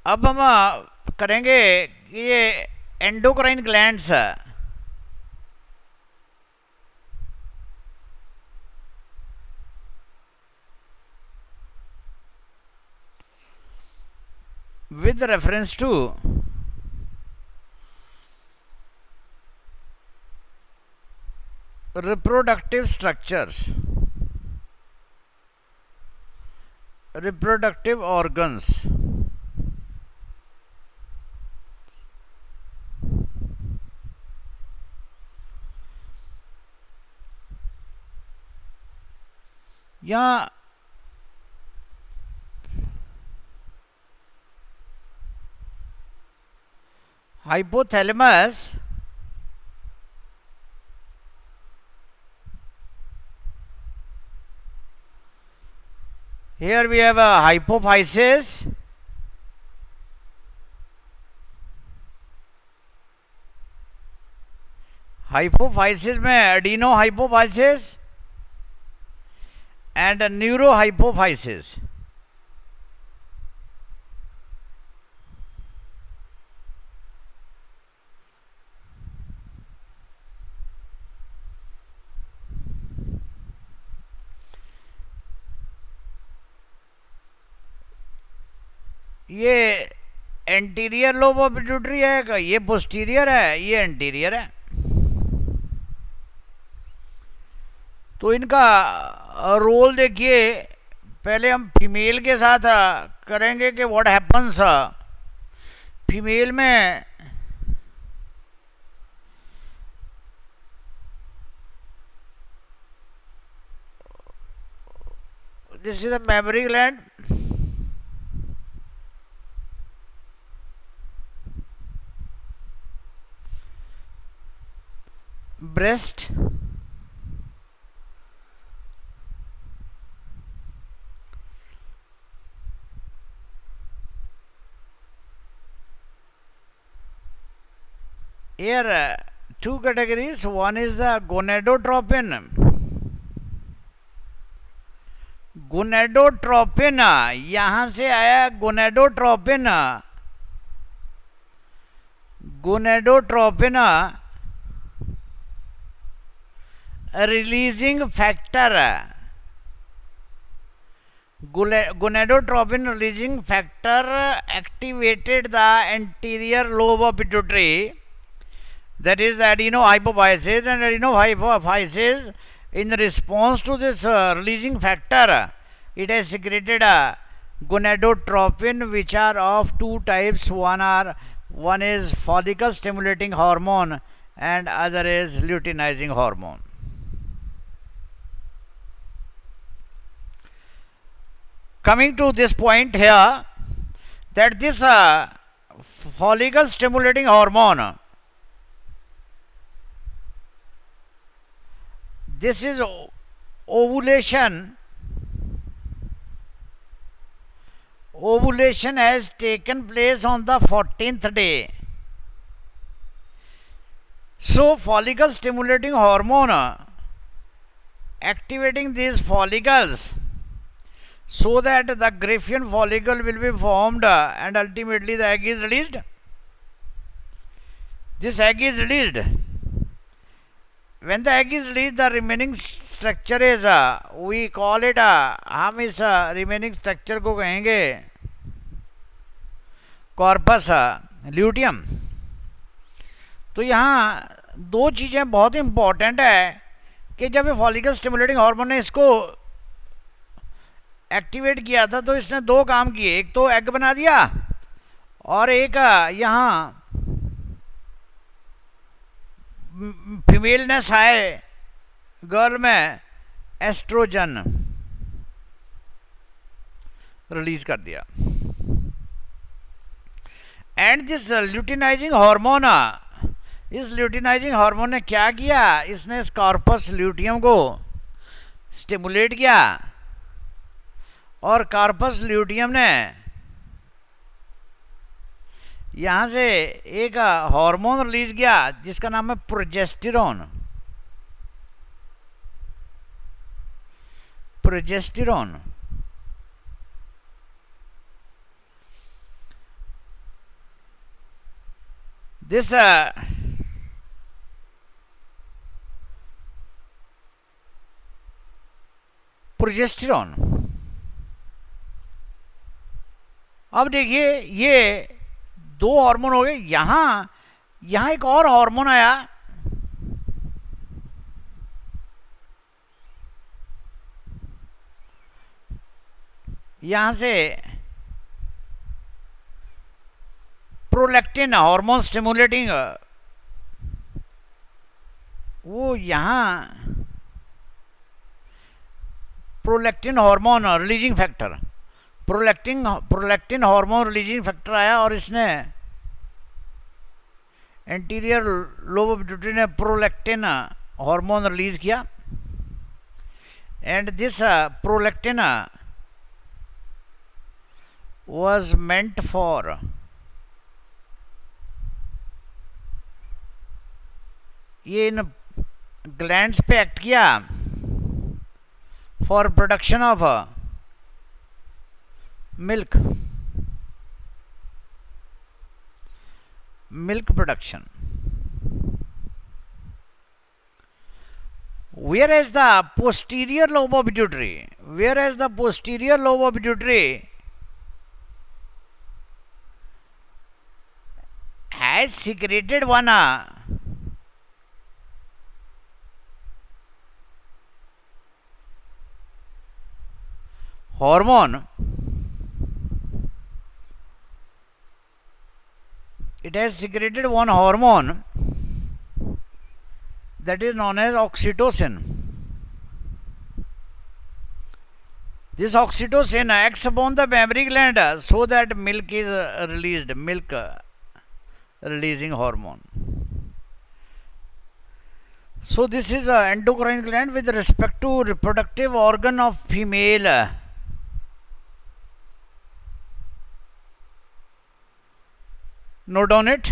अब हम करेंगे कि ये endocrine glands with reference to reproductive structures, reproductive organs, या hypothalamus, here we have a hypophysis, hypophysis में adeno hypophysis and neurohypophysis. ये एंटीरियर लोब ऑफ पिट्यूटरी है, ये पोस्टीरियर है, ये एंटीरियर है। तो इनका रोल देखिए, पहले हम फीमेल के साथ करेंगे कि व्हाट हैपन्स फीमेल में। This is the memory gland, breast, here two categories. One is the gonadotropin. Gonadotropin, यहां से आया gonadotropin. Gonadotropin releasing factor, gonadotropin releasing factor activated the anterior lobe of pituitary, that is the adenohypophysis, and adenohypophysis in response to this releasing factor, it has secreted gonadotropin, which are of two types. One is follicle stimulating hormone and other is luteinizing hormone. Coming to this point here, that this follicle stimulating hormone, this is ovulation. Ovulation has taken place on the 14th day. So follicle stimulating hormone activating these follicles, so that the Graafian follicle will be formed and ultimately the egg is released. This egg is released. When the egg is released, the remaining structure is, we call it, हम इस remaining structure को कहेंगे corpus luteum. तो यहाँ दो चीज़ें बहुत important है कि जब ये फॉलिकल स्टिमुलेटिंग हार्मोन ने इसको एक्टिवेट किया था, तो इसने दो काम किए, एक तो एग बना दिया और एक यहाँ फीमेलनेस आए गर्ल में, एस्ट्रोजन रिलीज कर दिया। एंड दिस ल्यूटिनाइजिंग हार्मोन, इस ल्यूटिनाइजिंग हार्मोन ने क्या किया, इसने इस कॉर्पस ल्यूटियम को स्टिमुलेट किया और कॉर्पस ल्यूटियम ने यहाँ से एक हार्मोन रिलीज किया जिसका नाम है प्रोजेस्टेरोन। प्रोजेस्टेरोन this प्रोजेस्टेरॉन, अब देखिए ये दो हार्मोन हो गए, यहां एक और हार्मोन आया, यहां से प्रोलैक्टिन हार्मोन स्टिमुलेटिंग, वो यहां prolactin hormone releasing factor, prolactin hormone releasing factor आया और इसने एंटीरियर लोब ऑफ पिट्यूटरी ने प्रोलैक्टिन हार्मोन रिलीज किया, and this prolactin was meant for ये इन ग्लैंड्स पे एक्ट किया for production of milk production, whereas the posterior lobe of pituitary has secreted one hormone, it has secreted one hormone that is known as oxytocin. This oxytocin acts upon the mammary gland so that milk is released, milk releasing hormone. So this is a endocrine gland with respect to reproductive organ of female. Note on it.